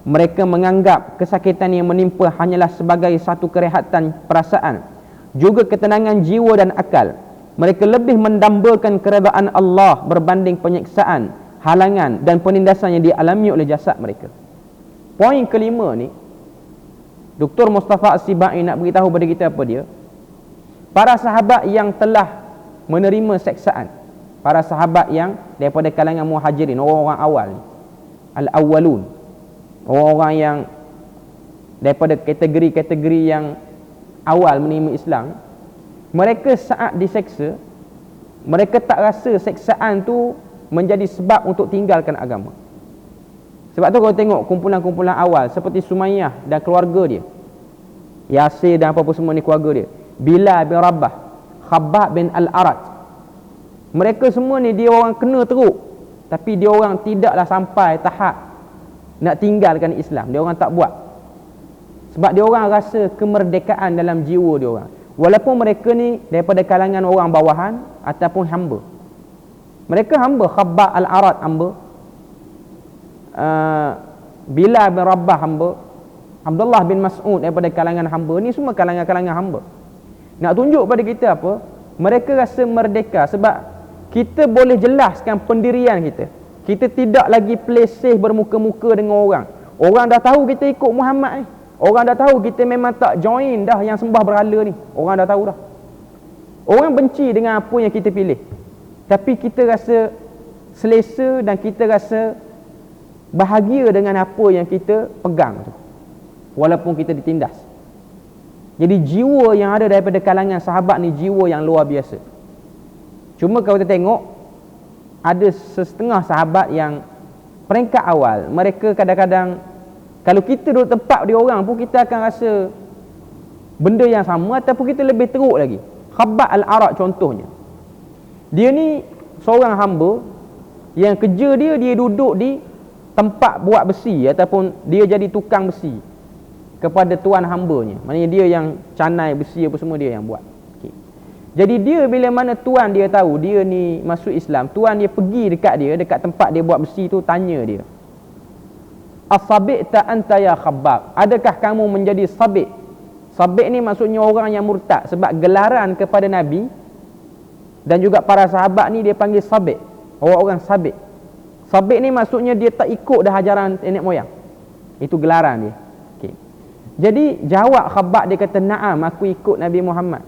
Mereka menganggap kesakitan yang menimpa hanyalah sebagai satu kerehatan perasaan, juga ketenangan jiwa dan akal. Mereka lebih mendambakan keredaan Allah berbanding penyiksaan, halangan dan penindasan yang dialami oleh jasad mereka. Poin kelima ni, Dr. Mustafa As-Sibai nak beritahu pada kita apa dia? Para sahabat yang telah menerima seksaan, para sahabat yang daripada kalangan muhajirin, orang-orang awal ni, al-awwalun, orang-orang yang daripada kategori-kategori yang awal menerima Islam, mereka saat diseksa, mereka tak rasa seksaan tu menjadi sebab untuk tinggalkan agama. Sebab tu kalau tengok kumpulan-kumpulan awal seperti Sumayyah dan keluarga dia, Yasir dan apa-apa semua ni keluarga dia, Bilal bin Rabah, Khabbab bin Al-Arat, mereka semua ni dia orang kena teruk, tapi dia orang tidaklah sampai tahap nak tinggalkan Islam. Dia orang tak buat, sebab dia orang rasa kemerdekaan dalam jiwa dia orang. Walaupun mereka ni daripada kalangan orang bawahan ataupun hamba. Mereka hamba. Khabbab Al-Arat hamba, Bilal bin Rabah hamba, Abdullah bin Mas'ud daripada kalangan hamba. Ni semua kalangan-kalangan hamba. Nak tunjuk pada kita apa? Mereka rasa merdeka sebab kita boleh jelaskan pendirian kita. Kita tidak lagi play safe bermuka-muka dengan orang. Orang dah tahu kita ikut Muhammad ni. Orang dah tahu kita memang tak join dah yang sembah berhala ni. Orang dah tahu dah. Orang benci dengan apa yang kita pilih, tapi kita rasa selesa dan kita rasa bahagia dengan apa yang kita pegang tu. walaupun kita ditindas. Jadi jiwa yang ada daripada kalangan sahabat ni jiwa yang luar biasa. Cuma kalau kita tengok, ada setengah sahabat yang peringkat awal, mereka kadang-kadang kalau kita duduk tempat dia orang pun kita akan rasa benda yang sama ataupun kita lebih teruk lagi. Khabbab al-Arat contohnya, dia ni seorang hamba yang kerja dia duduk di tempat buat besi ataupun dia jadi tukang besi kepada tuan hambanya. Maknanya dia yang canai besi apa semua dia yang buat. Okay. Jadi dia bila mana tuan dia tahu dia ni masuk Islam, tuan dia pergi dekat tempat dia buat besi tu, tanya dia, "As-sabi'ta anta ya Khabbab?" Adakah kamu menjadi sabik? Sabik ni maksudnya orang yang murtad, sebab gelaran kepada Nabi dan juga para sahabat ni dia panggil sabik, orang-orang sabik. Sabik ni maksudnya dia tak ikut dah ajaran nenek moyang. Itu gelaran dia. Okay. Jadi jawab Khabbab, dia kata, "Na'am, aku ikut Nabi Muhammad."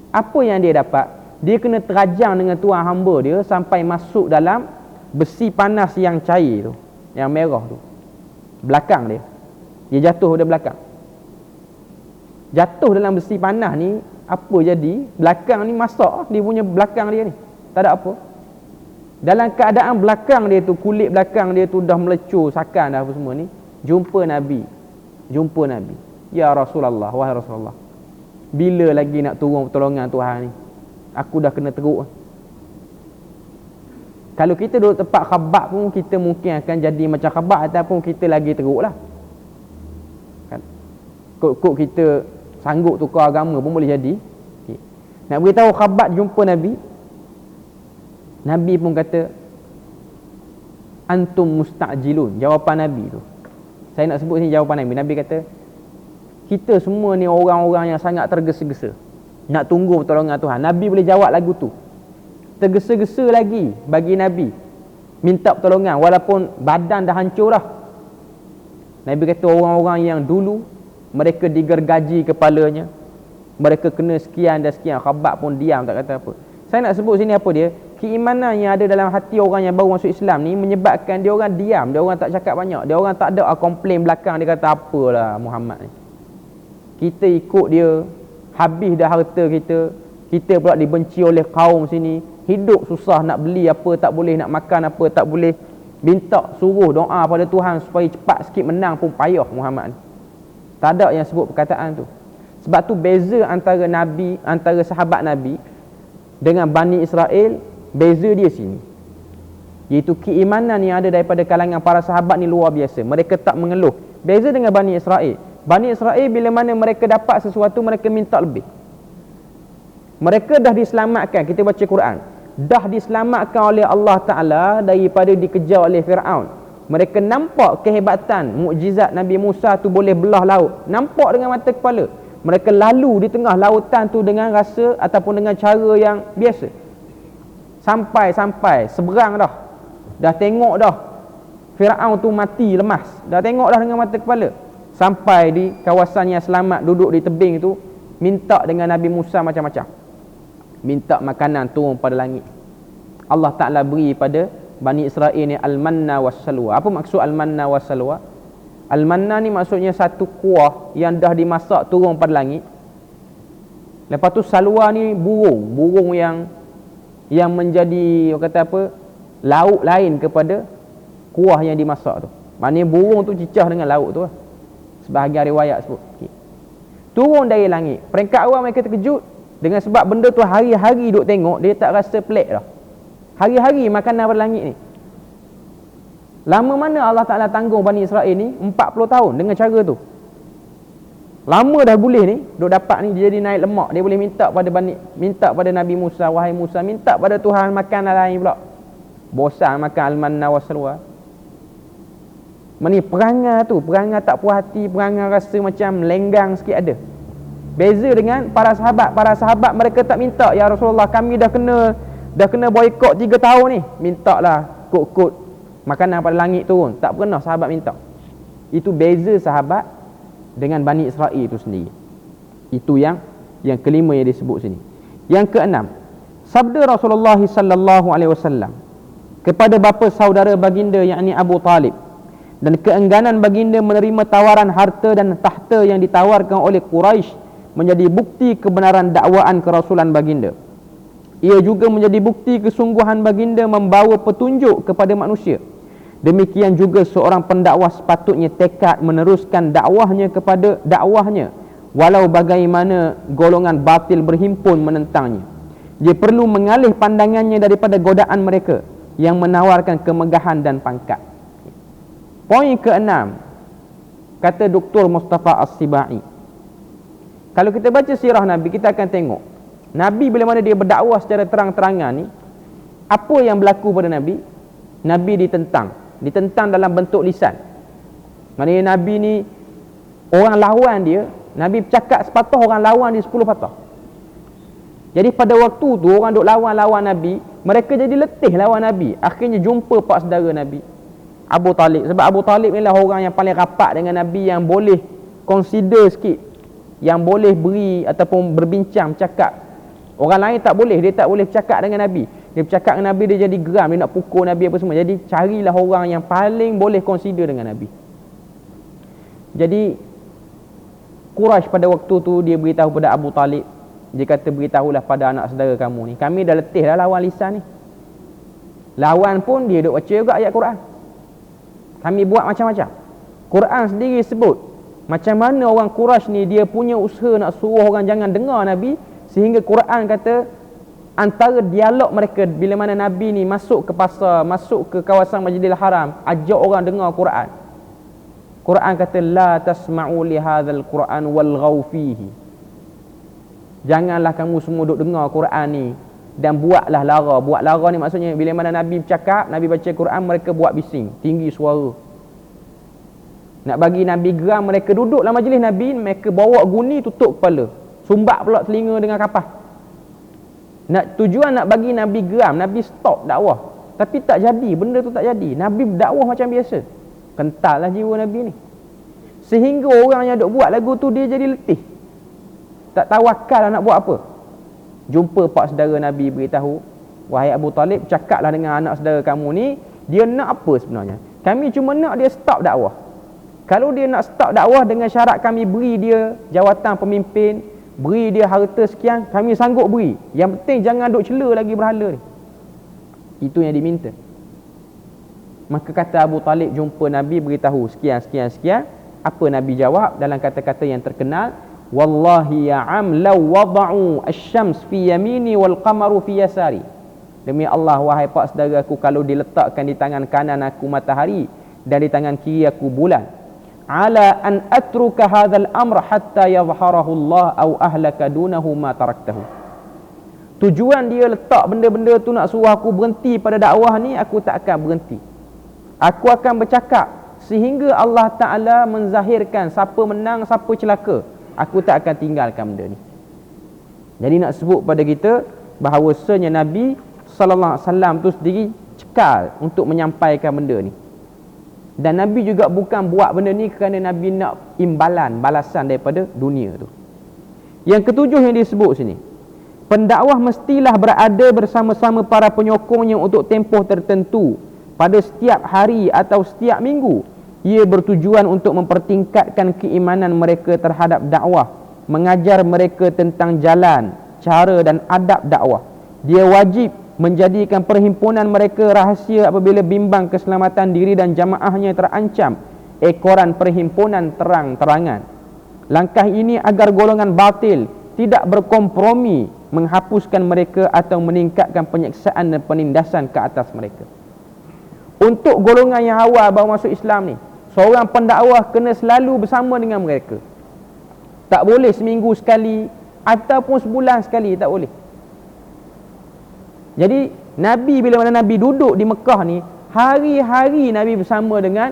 Apa yang dia dapat? Dia kena terajang dengan tuan hamba dia sampai masuk dalam besi panas yang cair tu, yang merah tu, belakang dia. Dia jatuh dari belakang. Jatuh dalam besi panas ni, apa jadi? Belakang ni masak, dia punya belakang dia ni tak ada apa. Dalam keadaan belakang dia tu, kulit belakang dia tu dah melecur, sakan dah apa semua ni, jumpa Nabi. "Ya Rasulullah, wahai Rasulullah, bila lagi nak turun pertolongan Tuhan ni? Aku dah kena teruk." Kalau kita duduk tempat Khabbab pun, kita mungkin akan jadi macam Khabbab ataupun kita lagi teruk lah kan? Kok kita sanggup tukar agama pun boleh jadi. Okay. Nak beritahu Khabbab jumpa Nabi, Nabi pun kata, "Antum musta'jilun." Jawapan Nabi tu, saya nak sebut sini jawapan Nabi. Nabi kata, kita semua ni orang-orang yang sangat tergesa-gesa nak tunggu pertolongan Tuhan. Nabi boleh jawab lagu tu. Tergesa-gesa lagi bagi Nabi minta pertolongan walaupun badan dah hancur dah. Nabi kata orang-orang yang dulu mereka digergaji kepalanya, mereka kena sekian dan sekian, Khabbab pun diam tak kata apa. Saya nak sebut sini apa dia? Keimanan yang ada dalam hati orang yang baru masuk Islam ni menyebabkan dia orang diam, dia orang tak cakap banyak, dia orang tak ada komplain belakang, dia kata apalah Muhammad ni. Kita ikut dia, habis dah harta kita pula dibenci oleh kaum sini, hidup susah, nak beli apa tak boleh, nak makan apa tak boleh, minta suruh doa pada Tuhan supaya cepat sikit menang pun payah Muhammad ni. Tak ada yang sebut perkataan tu. Sebab tu beza antara Nabi, antara sahabat Nabi dengan Bani Israel, beza dia sini, iaitu keimanan yang ada daripada kalangan para sahabat ni luar biasa. Mereka tak mengeluh. Beza dengan Bani Israel, Bani Israel bila mana mereka dapat sesuatu, mereka minta lebih. Mereka dah diselamatkan, kita baca Quran, dah diselamatkan oleh Allah Ta'ala daripada dikejar oleh Fir'aun. Mereka nampak kehebatan mukjizat Nabi Musa tu boleh belah laut, nampak dengan mata kepala. Mereka lalu di tengah lautan tu dengan rasa ataupun dengan cara yang biasa. Sampai seberang dah tengok dah Fir'aun tu mati lemas, dah tengok dah dengan mata kepala. Sampai di kawasan yang selamat, duduk di tebing tu, minta dengan Nabi Musa macam-macam, minta makanan turun pada langit. Allah Ta'ala beri pada Bani Israel ni al-manna was-salwa. Apa maksud al-manna was-salwa? Al-manna ni maksudnya satu kuah yang dah dimasak turun pada langit. Lepas tu salwa ni burung yang menjadi, orang kata apa, lauk lain kepada kuah yang dimasak tu. Maknanya burung tu cicah dengan lauk tu lah. Sebahagian riwayat sebut. Okay. Turun dari langit. Peringkat awal mereka terkejut dengan sebab benda tu hari-hari duk tengok, dia tak rasa pelik dah. Hari-hari makanan pada langit ni. Lama mana Allah Ta'ala tanggung Bani Israel ni? 40 tahun dengan cara tu. Lama dah boleh ni, duk dapat ni, dia jadi naik lemak. Dia boleh minta pada Nabi Musa, "Wahai Musa, minta pada Tuhan makan lain pula." Bosan makan al-manna was-salwa. Mana perangai tak puas hati, perangai rasa macam lenggang sikit ada. Beza dengan para sahabat. Para sahabat mereka tak minta, "Ya Rasulullah, kami dah kena boikot 3 tahun ni, mintalah kod makanan pada langit turun." Tak pernah sahabat minta. Itu beza sahabat dengan Bani Israel itu sendiri. Itu yang kelima yang disebut sini. Yang keenam, sabda Rasulullah sallallahu alaihi wasallam kepada bapa saudara baginda, yakni Abu Talib, dan keengganan baginda menerima tawaran harta dan tahta yang ditawarkan oleh Quraisy menjadi bukti kebenaran dakwaan kerasulan baginda. Ia juga menjadi bukti kesungguhan baginda membawa petunjuk kepada manusia. Demikian juga seorang pendakwah sepatutnya tekad meneruskan dakwahnya kepada dakwahnya walau bagaimana golongan batil berhimpun menentangnya. Dia perlu mengalih pandangannya daripada godaan mereka yang menawarkan kemegahan dan pangkat. Poin ke-6, kata Dr. Mustafa As-Sibai, kalau kita baca sirah Nabi, kita akan tengok Nabi bila mana dia berdakwah secara terang-terangan ni, apa yang berlaku pada Nabi? Nabi ditentang dalam bentuk lisan. Maknanya Nabi ni, orang lawan dia, Nabi bercakap sepatah, orang lawan dia 10 patah. Jadi pada waktu tu orang duk lawan Nabi, mereka jadi letih lawan Nabi. Akhirnya jumpa pak saudara Nabi, Abu Talib. Sebab Abu Talib ni lah orang yang paling rapat dengan Nabi, yang boleh consider sikit, yang boleh beri ataupun berbincang, bercakap. Orang lain tak boleh, dia tak boleh bercakap dengan Nabi. Dia bercakap dengan Nabi, dia jadi geram, dia nak pukul Nabi apa semua. Jadi carilah orang yang paling boleh consider dengan Nabi. Jadi Quraisy pada waktu tu dia beritahu pada Abu Talib, dia kata, beritahulah pada anak saudara kamu ni, kami dah letih dah lawan lisan ni. Lawan pun dia duk baca juga ayat Quran. Kami buat macam-macam. Quran sendiri sebut macam mana orang Quraisy ni dia punya usaha nak suruh orang jangan dengar Nabi, sehingga Quran kata antara dialog mereka bila mana Nabi ni masuk ke pasar, masuk ke kawasan Masjidil Haram, ajak orang dengar Quran. Quran kata la tasma'u li hadzal Quran walghaw fihi. Janganlah kamu semua duk dengar Quran ni dan buatlah lara. Buat lara ni maksudnya bila mana Nabi bercakap, Nabi baca Quran, mereka buat bising, tinggi suara. Nak bagi Nabi geram, mereka duduk dalam majlis Nabi, mereka bawa guni tutup kepala, sumbat pula telinga dengan kapas. Tujuan nak bagi Nabi geram, Nabi stop dakwah. Tapi tak jadi, benda tu tak jadi. Nabi berdakwah macam biasa. Kental lah jiwa Nabi ni. Sehingga orang yang duk buat lagu tu dia jadi letih, tak tawakal nak buat apa. Jumpa pak saudara Nabi, beritahu, wahai Abu Talib, cakaplah dengan anak saudara kamu ni, dia nak apa sebenarnya? Kami cuma nak dia stop dakwah. Kalau dia nak stop dakwah dengan syarat kami beri dia jawatan pemimpin, beri dia harta sekian, kami sanggup beri. Yang penting jangan duk cela lagi berhala ni. Itu yang diminta. Maka kata Abu Talib, jumpa Nabi, beritahu sekian. Apa Nabi jawab dalam kata-kata yang terkenal, wallahi ya am law wada'u asy-syams fi yamini wal qamaru fi yasari. Demi Allah wahai pak saudara aku, kalau diletakkan di tangan kanan aku matahari dan di tangan kiri aku bulan, ala an atruka hadzal amr hatta yadhharahu Allah aw ahlaka dunahu ma taraktahu. Tujuan dia letak benda-benda tu nak suruh aku berhenti pada dakwah ni, aku tak akan berhenti. Aku akan bercakap sehingga Allah Ta'ala menzahirkan siapa menang, siapa celaka. Aku tak akan tinggalkan benda ni. Jadi nak sebut pada kita bahawasanya Nabi sallallahu alaihi wasallam tu sendiri cekal untuk menyampaikan benda ni. Dan Nabi juga bukan buat benda ni kerana Nabi nak imbalan, balasan daripada dunia tu. Yang ketujuh yang disebut sini, pendakwah mestilah berada bersama-sama para penyokongnya untuk tempoh tertentu pada setiap hari atau setiap minggu. Ia bertujuan untuk mempertingkatkan keimanan mereka terhadap dakwah, mengajar mereka tentang jalan, cara dan adab dakwah. Dia wajib menjadikan perhimpunan mereka rahsia apabila bimbang keselamatan diri dan jamaahnya terancam ekoran perhimpunan terang-terangan. Langkah ini agar golongan batil tidak berkompromi menghapuskan mereka atau meningkatkan penyiksaan dan penindasan ke atas mereka. Untuk golongan yang awal baru masuk Islam ni, seorang pendakwah kena selalu bersama dengan mereka. Tak boleh seminggu sekali ataupun sebulan sekali, tak boleh. Jadi Nabi bila mana Nabi duduk di Mekah ni, hari-hari Nabi bersama dengan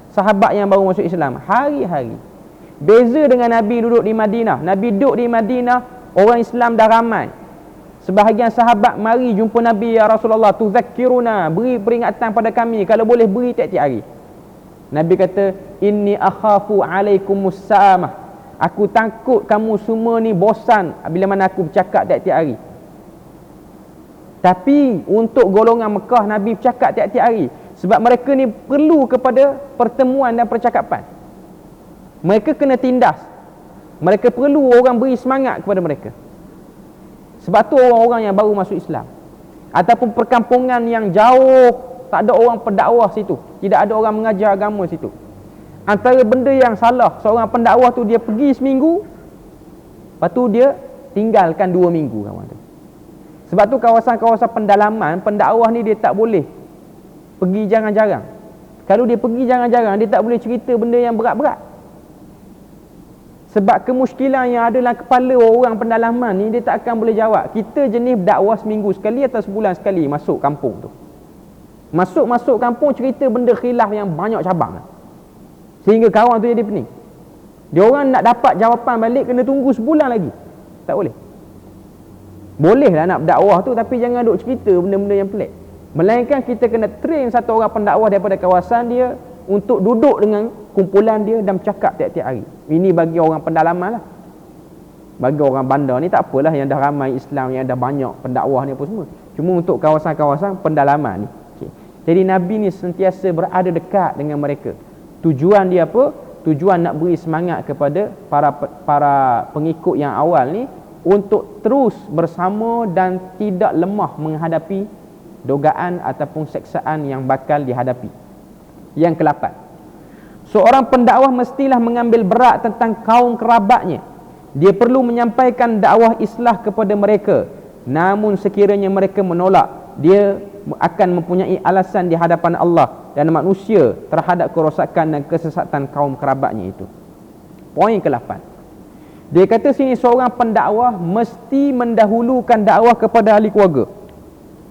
sahabat yang baru masuk Islam, hari-hari. Beza dengan Nabi duduk di Madinah. Nabi duduk di Madinah, orang Islam dah ramai. Sebahagian sahabat mari jumpa Nabi, ya Rasulullah, tuzakkiruna, beri peringatan pada kami, kalau boleh beri tiap-tiap hari. Nabi kata, inni akhafu alaikumus sa'amah, aku takut kamu semua ni bosan bila mana aku bercakap tiap-tiap hari. Tapi untuk golongan Mekah, Nabi bercakap tiap-tiap hari. Sebab mereka ni perlu kepada pertemuan dan percakapan. Mereka kena tindas. Mereka perlu orang beri semangat kepada mereka. Sebab tu orang-orang yang baru masuk Islam, ataupun perkampungan yang jauh, tak ada orang pendakwah situ, tidak ada orang mengajar agama situ, antara benda yang salah seorang pendakwah tu, dia pergi seminggu, lepas tu dia tinggalkan 2 minggu, kawan tu. Sebab tu kawasan-kawasan pendalaman, pendakwah ni dia tak boleh pergi jarang-jarang. Kalau dia pergi jarang-jarang, dia tak boleh cerita benda yang berat-berat. Sebab kemusykilan yang ada dalam kepala orang pendalaman ni, dia tak akan boleh jawab. Kita jenis dakwah seminggu sekali atau sebulan sekali masuk kampung tu. Masuk kampung cerita benda khilaf yang banyak cabang, sehingga kawan tu jadi pening. Dia orang nak dapat jawapan balik kena tunggu sebulan lagi. Tak boleh. Bolehlah nak berdakwah tu, tapi jangan duk cerita benda-benda yang pelik. Melainkan kita kena train satu orang pendakwah daripada kawasan dia untuk duduk dengan kumpulan dia dan bercakap tiap-tiap hari. Ini bagi orang pendalaman lah. Bagi orang bandar ni tak apalah, yang dah ramai Islam, yang dah banyak pendakwah ni apa semua. Cuma untuk kawasan-kawasan pendalaman ni, okay. Jadi Nabi ni sentiasa berada dekat dengan mereka. Tujuan dia apa? Tujuan nak beri semangat kepada para pengikut yang awal ni untuk terus bersama dan tidak lemah menghadapi dogaan ataupun seksaan yang bakal dihadapi. Yang ke-8, seorang pendakwah mestilah mengambil berat tentang kaum kerabatnya. Dia perlu menyampaikan dakwah islah kepada mereka. Namun sekiranya mereka menolak, dia akan mempunyai alasan di hadapan Allah dan manusia terhadap kerosakan dan kesesatan kaum kerabatnya itu. Poin ke-8, dia kata sini seorang pendakwah mesti mendahulukan dakwah kepada ahli keluarga.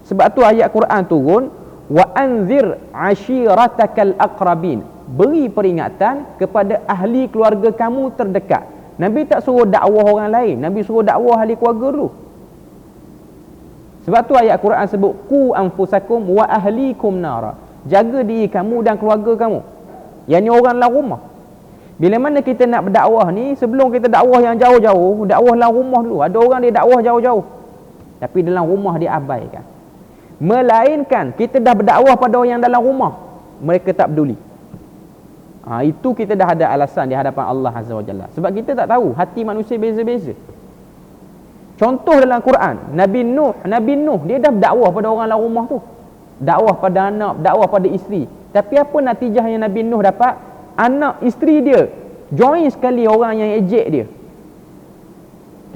Sebab tu ayat Quran turun, wa anzir ashiratakal aqrabin, beri peringatan kepada ahli keluarga kamu terdekat. Nabi tak suruh dakwah orang lain, Nabi suruh dakwah ahli keluarga dulu. Sebab tu ayat Quran sebut qu anfusakum wa ahlikum nara, jaga diri kamu dan keluarga kamu, yang ni orang dalam rumah. Bila mana kita nak berdakwah ni, sebelum kita dakwah yang jauh-jauh, dakwah dalam rumah dulu. Ada orang dia dakwah jauh-jauh, tapi dalam rumah dia abaikan. Melainkan kita dah berdakwah pada orang yang dalam rumah, mereka tak peduli. Itu kita dah ada alasan di hadapan Allah Azza wa Jalla. Sebab kita tak tahu, hati manusia beza-beza. Contoh dalam Quran, Nabi Nuh dia dah berdakwah pada orang dalam rumah tu, dakwah pada anak, dakwah pada isteri. Tapi apa natijah yang Nabi Nuh dapat? Anak isteri dia join sekali orang yang ejek dia.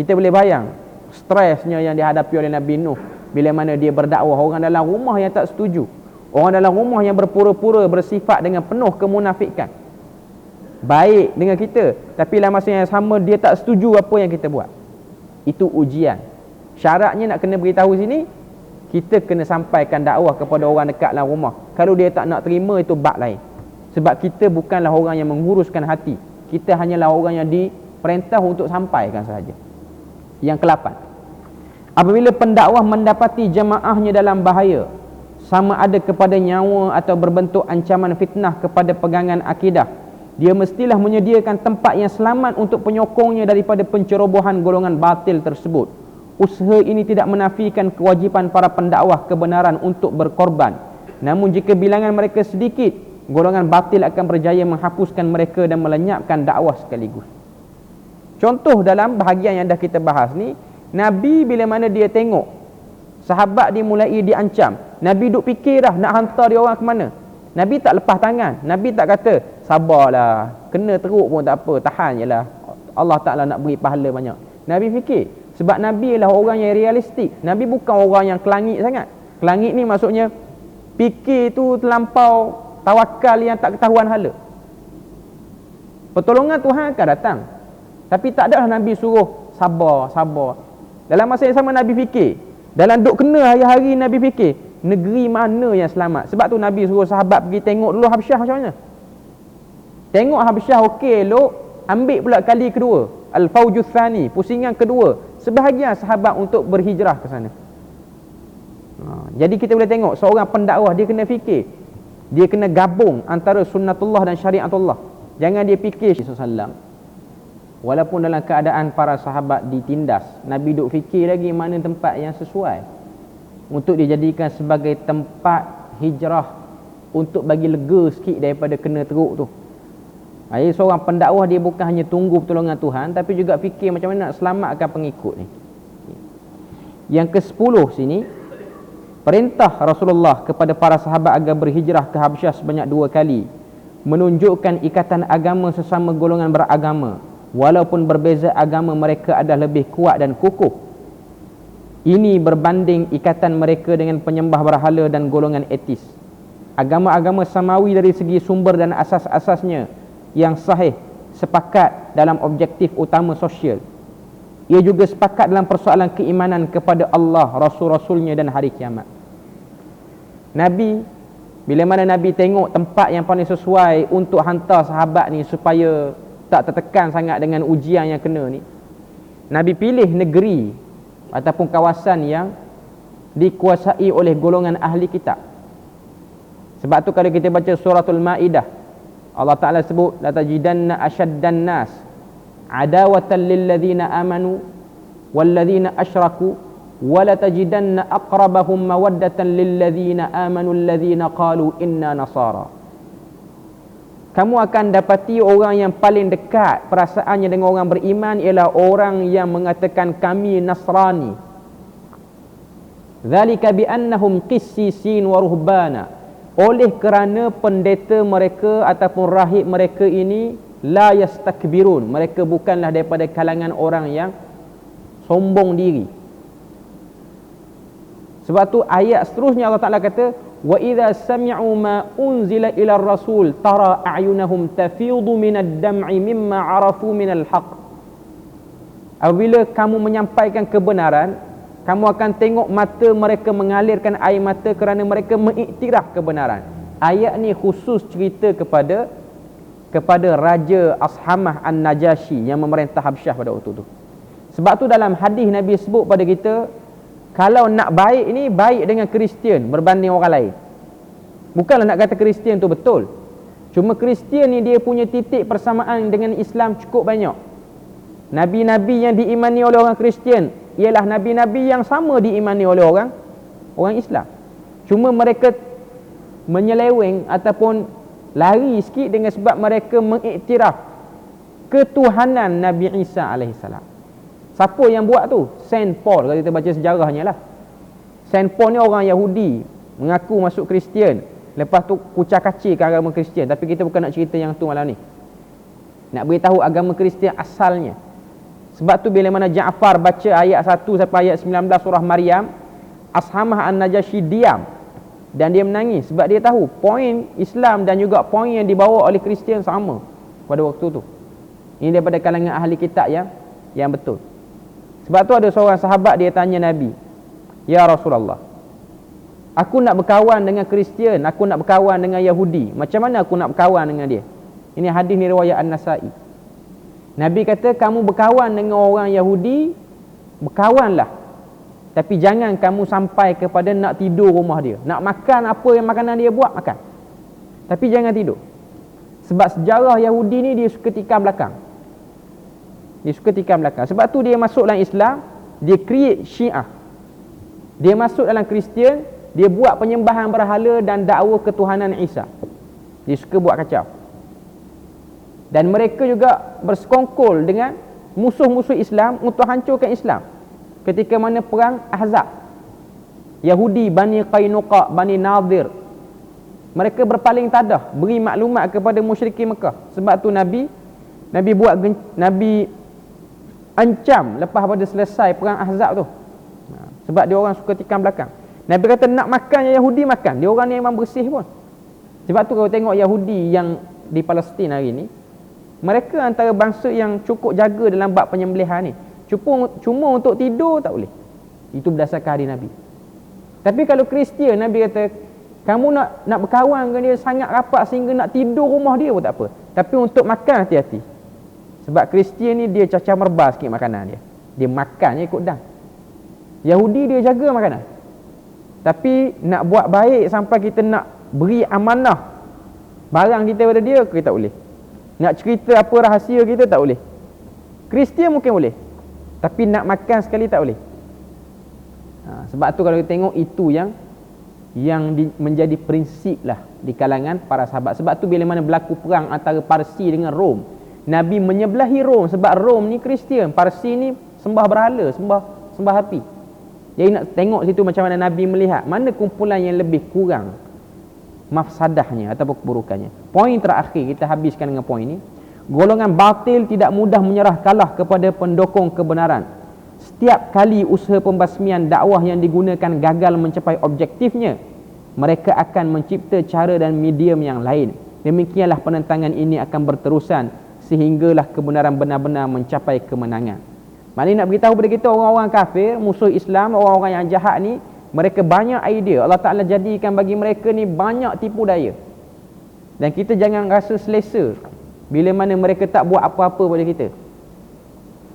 Kita boleh bayang stresnya yang dihadapi oleh Nabi Nuh bila mana dia berdakwah, orang dalam rumah yang tak setuju, orang dalam rumah yang berpura-pura bersifat dengan penuh kemunafikan, baik dengan kita, tapi dalam masa yang sama dia tak setuju apa yang kita buat. Itu ujian. Syaratnya nak kena beritahu sini, kita kena sampaikan dakwah kepada orang dekat dalam rumah. Kalau dia tak nak terima, itu bab lain. Sebab kita bukanlah orang yang menguruskan hati, kita hanyalah orang yang diperintah untuk sampaikan sahaja. Yang ke-8, apabila pendakwah mendapati jemaahnya dalam bahaya, sama ada kepada nyawa atau berbentuk ancaman fitnah kepada pegangan akidah, dia mestilah menyediakan tempat yang selamat untuk penyokongnya daripada pencerobohan golongan batil tersebut. Usaha ini tidak menafikan kewajipan para pendakwah kebenaran untuk berkorban. Namun jika bilangan mereka sedikit, golongan batil akan berjaya menghapuskan mereka dan melenyapkan dakwah sekaligus. Contoh dalam bahagian yang dah kita bahas ni, Nabi bila mana dia tengok sahabat dia mulai diancam, Nabi duk fikir dah nak hantar dia orang ke mana. Nabi tak lepas tangan, Nabi tak kata sabarlah, kena teruk pun tak apa, tahan je lah, Allah Ta'ala nak beri pahala banyak. Nabi fikir, sebab Nabi ialah orang yang realistik. Nabi bukan orang yang kelangit sangat. Kelangit ni maksudnya fikir tu terlampau tawakal yang tak ketahuan hala. Pertolongan Tuhan akan datang, tapi tak adalah Nabi suruh sabar. Dalam masa yang sama Nabi fikir, dalam duk kena hari-hari Nabi fikir negeri mana yang selamat. Sebab tu Nabi suruh sahabat pergi tengok dulu Habsyah macam mana. Tengok Habsyah okey elok, ambil pula kali kedua, Al-Fawjuz Thani, pusingan kedua, sebahagian sahabat untuk berhijrah ke sana. Jadi kita boleh tengok seorang pendakwah dia kena fikir, dia kena gabung antara sunnatullah dan syariatullah. Jangan dia fikir SAW, walaupun dalam keadaan para sahabat ditindas, Nabi duk fikir lagi mana tempat yang sesuai untuk dijadikan sebagai tempat hijrah untuk bagi lega sikit daripada kena teruk tu. Jadi seorang pendakwah dia bukan hanya tunggu pertolongan Tuhan, tapi juga fikir macam mana nak selamatkan pengikut ni. Yang ke-10 sini, perintah Rasulullah kepada para sahabat agar berhijrah ke Habsyah sebanyak 2 kali, menunjukkan ikatan agama sesama golongan beragama. Walaupun berbeza agama, mereka adalah lebih kuat dan kukuh. Ini berbanding ikatan mereka dengan penyembah berhala dan golongan etis. Agama-agama samawi dari segi sumber dan asas-asasnya yang sahih sepakat dalam objektif utama sosial. Ia juga sepakat dalam persoalan keimanan kepada Allah, Rasul-Rasulnya dan hari kiamat. Nabi, bila mana Nabi tengok tempat yang paling sesuai untuk hantar sahabat ni supaya tak tertekan sangat dengan ujian yang kena ni, Nabi pilih negeri ataupun kawasan yang dikuasai oleh golongan ahli kitab. Sebab tu kalau kita baca suratul Maidah, Allah Ta'ala sebut, la tajidanna asyaddan nas adawatan lilladzina amanu walladzina asyraku wa la tajidanna aqrabahum mawaddatan lilladzina amanu alladzina qalu inna nasara. Kamu akan dapati orang yang paling dekat perasaannya dengan orang beriman ialah orang yang mengatakan kami Nasrani. Dzalika bi annahum qissisin wa ruhbana. Oleh kerana pendeta mereka ataupun rahib mereka ini la yastakbirun, mereka bukanlah daripada kalangan orang yang sombong diri. Sebab tu ayat seterusnya Allah Ta'ala kata, wa idza sami'u ma unzila ila rasul tara a'yunahum tafidu minad dam'i mimma arafu minal haqq. Apabila kamu menyampaikan kebenaran, kamu akan tengok mata mereka mengalirkan air mata kerana mereka mengiktiraf kebenaran. Ayat ni khusus cerita kepada Raja Ashamah An-Najashi yang memerintah Habsyah pada waktu tu. Sebab tu dalam hadis Nabi sebut pada kita, kalau nak baik ni, baik dengan Kristian berbanding orang lain. Bukanlah nak kata Kristian tu betul, cuma Kristian ni dia punya titik persamaan dengan Islam cukup banyak. Nabi-nabi yang diimani oleh orang Kristian ialah nabi-nabi yang sama diimani oleh orang Islam. Cuma mereka menyeleweng ataupun lari sikit dengan sebab mereka mengiktiraf ketuhanan Nabi Isa alaihissalam. Siapa yang buat tu? Saint Paul, kalau kita baca sejarahnya lah. Saint Paul ni orang Yahudi, mengaku masuk Kristian, lepas tu kucak-kacirkan agama Kristian. Tapi kita bukan nak cerita yang tu malam ni. Nak beritahu agama Kristian asalnya. Sebab tu bila mana Ja'far baca ayat 1 sampai ayat 19 surah Maryam, Ashamah An-Najashi diam dan dia menangis sebab dia tahu poin Islam dan juga poin yang dibawa oleh Kristian sama pada waktu tu. Ini daripada kalangan ahli kitab yang betul. Sebab tu ada seorang sahabat dia tanya Nabi, "Ya Rasulullah, aku nak berkawan dengan Kristian, aku nak berkawan dengan Yahudi. Macam mana aku nak berkawan dengan dia?" Ini hadis ni riwayat An-Nasa'i. Nabi kata, kamu berkawan dengan orang Yahudi, berkawanlah. Tapi jangan kamu sampai kepada nak tidur rumah dia. Nak makan apa yang makanan dia buat, makan. Tapi jangan tidur. Sebab sejarah Yahudi ni dia suka tikam belakang. Dia suka tikam belakang. Sebab tu dia masuk dalam Islam, dia create Syiah. Dia masuk dalam Kristian, dia buat penyembahan berhala dan dakwa ketuhanan Isa. Dia suka buat kacau. Dan mereka juga bersekongkol dengan musuh-musuh Islam untuk hancurkan Islam. Ketika mana perang Ahzab, Yahudi, Bani Qainuqa, Bani Nadir, mereka berpaling tadah, beri maklumat kepada musyrikin Mekah. Sebab tu Nabi ancam lepas pada selesai perang Ahzab tu. Sebab dia orang suka tikam belakang. Nabi kata nak makan Yahudi, makan. Dia orang ni memang bersih pun. Sebab tu kalau tengok Yahudi yang di Palestin hari ni, mereka antara bangsa yang cukup jaga dalam bab penyembelihan ni. Cuma untuk tidur tak boleh. Itu berdasarkan hadis Nabi. Tapi kalau Kristian, Nabi kata kamu nak berkawan dengan dia sangat rapat sehingga nak tidur rumah dia pun tak apa. Tapi untuk makan hati-hati. Sebab Kristian ni dia cacah merbah sikit makanan dia. Dia makannya ikut dah. Yahudi dia jaga makanan. Tapi nak buat baik sampai kita nak beri amanah barang kita pada dia, kita tak boleh. Nak cerita apa rahsia kita tak boleh. Kristian mungkin boleh, tapi nak makan sekali tak boleh. Sebab tu kalau kita tengok itu menjadi prinsip lah di kalangan para sahabat. Sebab tu bila mana berlaku perang antara Parsi dengan Rom, Nabi menyebelahi Rom sebab Rom ni Kristian, Parsi ni sembah berhala, sembah api. Jadi nak tengok situ macam mana Nabi melihat mana kumpulan yang lebih kurang mafsadahnya ataupun keburukannya. Poin terakhir kita habiskan dengan poin ni. Golongan batil tidak mudah menyerah kalah kepada pendokong kebenaran. Setiap kali usaha pembasmian dakwah yang digunakan gagal mencapai objektifnya, mereka akan mencipta cara dan medium yang lain. Demikianlah penentangan ini akan berterusan sehinggalah kebenaran benar-benar mencapai kemenangan. Maknanya nak beritahu kepada kita, orang-orang kafir, musuh Islam, orang-orang yang jahat ni, mereka banyak idea. Allah Ta'ala jadikan bagi mereka ni banyak tipu daya. Dan kita jangan rasa selesa bila mana mereka tak buat apa-apa pada kita.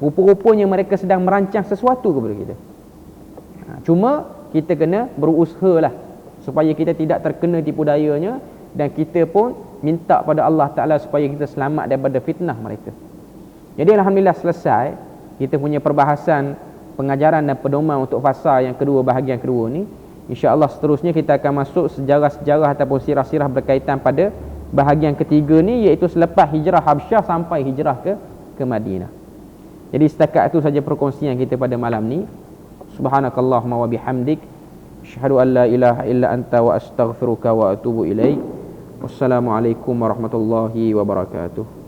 Rupa-rupanya mereka sedang merancang sesuatu kepada kita. Cuma kita kena berusaha lah supaya kita tidak terkena tipu dayanya, dan kita pun minta pada Allah Ta'ala supaya kita selamat daripada fitnah mereka. Jadi alhamdulillah selesai kita punya perbahasan pengajaran dan pedoman untuk fasa yang kedua, bahagian kedua ni. InsyaAllah seterusnya kita akan masuk sejarah-sejarah ataupun sirah-sirah berkaitan pada bahagian ketiga ni, iaitu selepas hijrah Habsyah sampai hijrah ke Madinah. Jadi setakat itu saja perkongsian kita pada malam ni. Subhanakallahumma wa bihamdik, asyhadu an la ilaha illa anta wa astaghfiruka wa atubu ilaik. Wassalamualaikum warahmatullahi wabarakatuh.